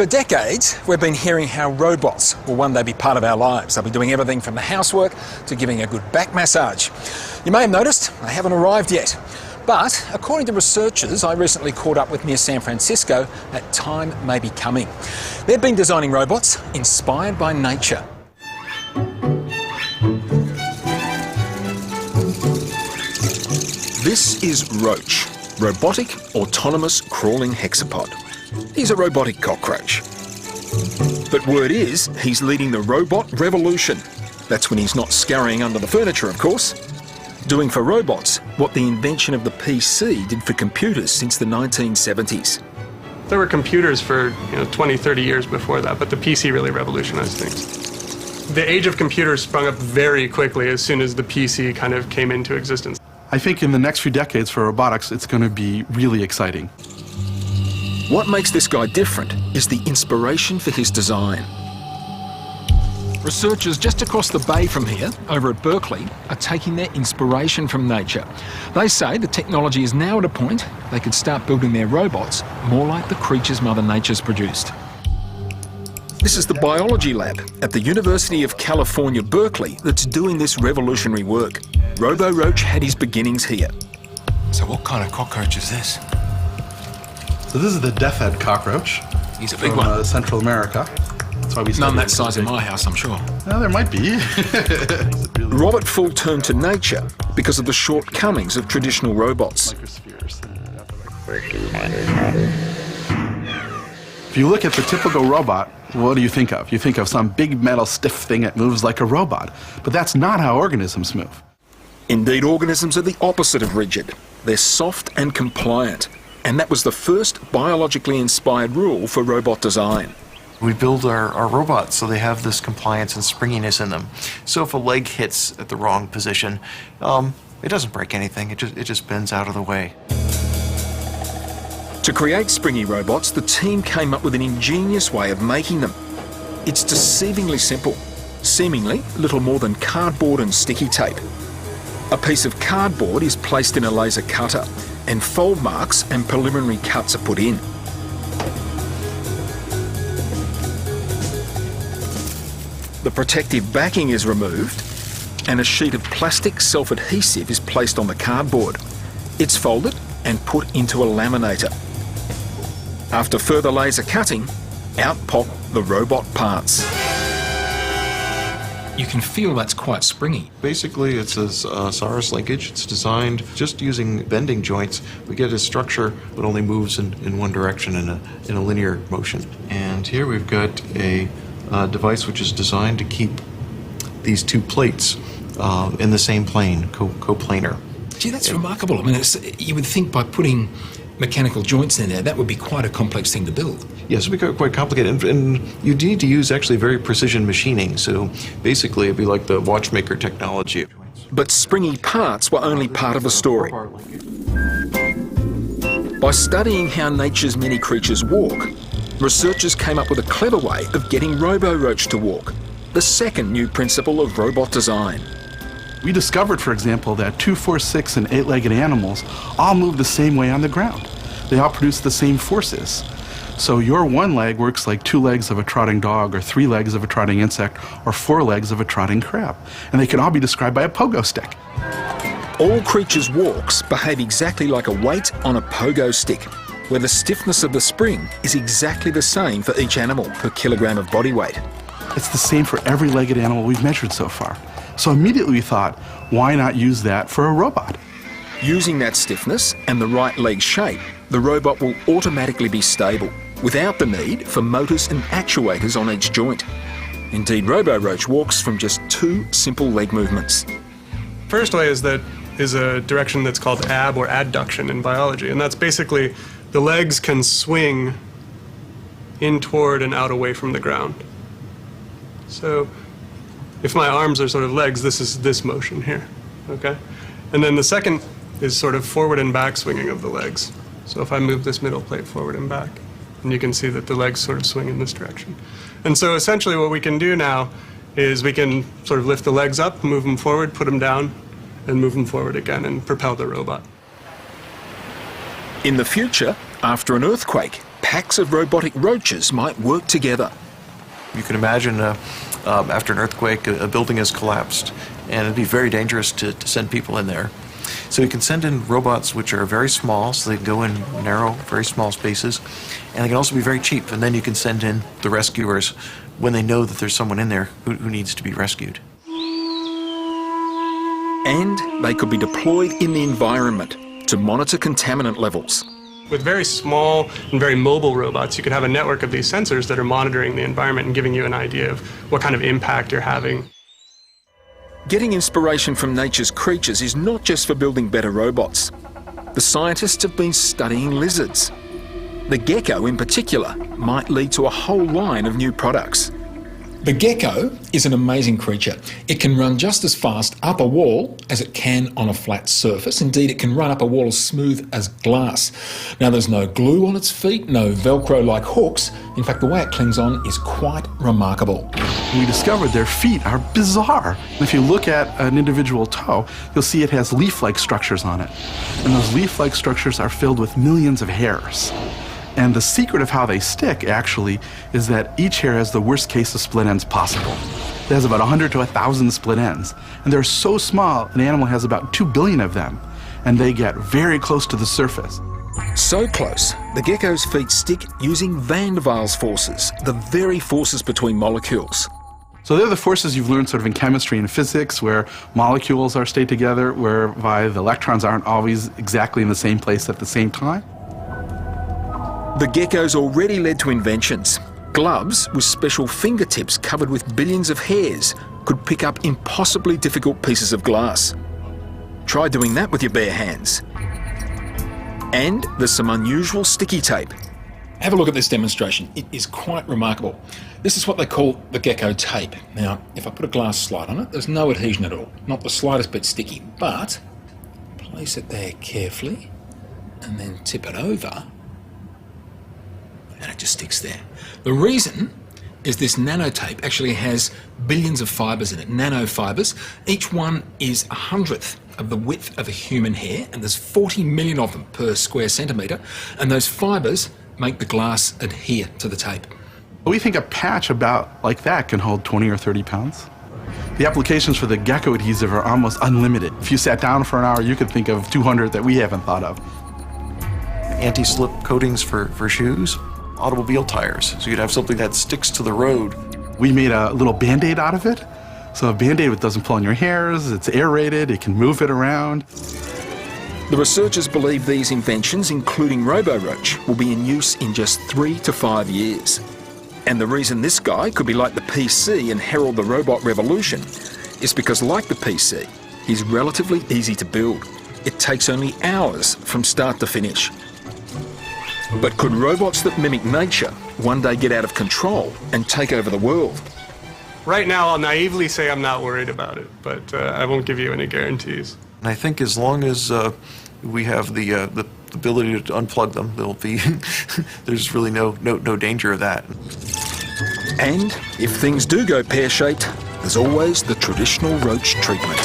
For decades, we've been hearing how robots will one day be part of our lives. They'll be doing everything from the housework to giving a good back massage. You may have noticed they haven't arrived yet. But according to researchers I recently caught up with near San Francisco, that time may be coming. They've been designing robots inspired by nature. This is Roach, robotic autonomous crawling hexapod. He's a robotic cockroach. But word is, he's leading the robot revolution. That's when he's not scurrying under the furniture, of course. Doing for robots what the invention of the PC did for computers since the 1970s. There were computers for 20, 30 years before that, but the PC really revolutionized things. The age of computers sprung up very quickly as soon as the PC kind of came into existence. I think in the next few decades for robotics, it's going to be really exciting. What makes this guy different is the inspiration for his design. Researchers just across the bay from here, over at Berkeley, are taking their inspiration from nature. They say the technology is now at a point they could start building their robots more like the creatures Mother Nature's produced. This is the biology lab at the University of California, Berkeley, that's doing this revolutionary work. Robo-Roach had his beginnings here. So what kind of cockroach is this? So this is the death-head cockroach. He's a big from, one. Central America. That's why we None that size in my house, I'm sure. Well, there might be. Robert Full turned to nature because of the shortcomings of traditional robots. If you look at the typical robot, what do you think of? You think of some big metal stiff thing that moves like a robot. But that's not how organisms move. Indeed, organisms are the opposite of rigid. They're soft and compliant. And that was the first biologically inspired rule for robot design. We build our robots so they have this compliance and springiness in them. So if a leg hits at the wrong position, it doesn't break anything, it just bends out of the way. To create springy robots, the team came up with an ingenious way of making them. It's deceivingly simple, seemingly little more than cardboard and sticky tape. A piece of cardboard is placed in a laser cutter, and fold marks and preliminary cuts are put in. The protective backing is removed, and a sheet of plastic self-adhesive is placed on the cardboard. It's folded and put into a laminator. After further laser cutting, out pop the robot parts. You can feel that's quite springy. Basically, it's a Saurus linkage. It's designed just using bending joints. We get a structure that only moves in one direction in a linear motion. And here we've got a device which is designed to keep these two plates in the same plane, coplanar. Gee, that's remarkable. I mean, you would think by putting mechanical joints in there, that would be quite a complex thing to build. Yes, it would be quite complicated. And you need to use actually very precision machining. So basically, it'd be like the watchmaker technology. But springy parts were only part of the story. By studying how nature's many creatures walk, researchers came up with a clever way of getting Robo-Roach to walk, the second new principle of robot design. We discovered, for example, that 2, 4, 6, and 8-legged animals all move the same way on the ground. They all produce the same forces. So your one leg works like 2 legs of a trotting dog, or 3 legs of a trotting insect, or 4 legs of a trotting crab. And they can all be described by a pogo stick. All creatures' walks behave exactly like a weight on a pogo stick, where the stiffness of the spring is exactly the same for each animal per kilogram of body weight. It's the same for every legged animal we've measured so far. So immediately we thought, why not use that for a robot? Using that stiffness and the right leg shape, the robot will automatically be stable, without the need for motors and actuators on each joint. Indeed, Robo-Roach walks from just 2 simple leg movements. First way is a direction that's called ab or adduction in biology, and that's basically the legs can swing in toward and out away from the ground. So if my arms are sort of legs, this is this motion here, okay? And then the second is sort of forward and back swinging of the legs. So if I move this middle plate forward and back, and you can see that the legs sort of swing in this direction. And so essentially what we can do now is we can sort of lift the legs up, move them forward, put them down, and move them forward again and propel the robot. In the future, after an earthquake, packs of robotic roaches might work together. You can imagine after an earthquake, a building has collapsed, and it'd be very dangerous to send people in there. So you can send in robots which are very small, so they can go in narrow, very small spaces, and they can also be very cheap. And then you can send in the rescuers when they know that there's someone in there who needs to be rescued. And they could be deployed in the environment to monitor contaminant levels. With very small and very mobile robots, you could have a network of these sensors that are monitoring the environment and giving you an idea of what kind of impact you're having. Getting inspiration from nature's creatures is not just for building better robots. The scientists have been studying lizards. The gecko, in particular, might lead to a whole line of new products. The gecko is an amazing creature. It can run just as fast up a wall as it can on a flat surface. Indeed, it can run up a wall as smooth as glass. Now, there's no glue on its feet, no Velcro-like hooks. In fact, the way it clings on is quite remarkable. We discovered their feet are bizarre. And if you look at an individual toe, you'll see it has leaf-like structures on it. And those leaf-like structures are filled with millions of hairs. And the secret of how they stick, actually, is that each hair has the worst case of split ends possible. It has about 100 to 1,000 split ends. And they're so small, an animal has about 2 billion of them. And they get very close to the surface. So close, the gecko's feet stick using Van der Waals forces, the very forces between molecules. So they're the forces you've learned sort of in chemistry and physics, where molecules are stayed together, whereby the electrons aren't always exactly in the same place at the same time. The gecko's already led to inventions. Gloves with special fingertips covered with billions of hairs could pick up impossibly difficult pieces of glass. Try doing that with your bare hands. And there's some unusual sticky tape. Have a look at this demonstration. It is quite remarkable. This is what they call the gecko tape. Now, if I put a glass slide on it, there's no adhesion at all, not the slightest bit sticky, but place it there carefully and then tip it over and it just sticks there. The reason is this nanotape actually has billions of fibres in it, nanofibres. Each one is 1/100th of the width of a human hair, and there's 40 million of them per square centimetre, and those fibres make the glass adhere to the tape. We think a patch about like that can hold 20 or 30 pounds. The applications for the gecko adhesive are almost unlimited. If you sat down for an hour, you could think of 200 that we haven't thought of. Anti-slip coatings for shoes, automobile tires, so you'd have something that sticks to the road. We made a little Band-Aid out of it. So a Band-Aid doesn't pull on your hairs, it's aerated, it can move it around. The researchers believe these inventions, including Robo-Roach, will be in use in just 3 to 5 years. And the reason this guy could be like the PC and herald the robot revolution is because, like the PC, he's relatively easy to build. It takes only hours from start to finish. But could robots that mimic nature one day get out of control and take over the world? Right now, I'll naively say I'm not worried about it, but I won't give you any guarantees. And I think as long as we have the ability to unplug them, there'll be there's really no danger of that. And if things do go pear-shaped, there's always the traditional roach treatment.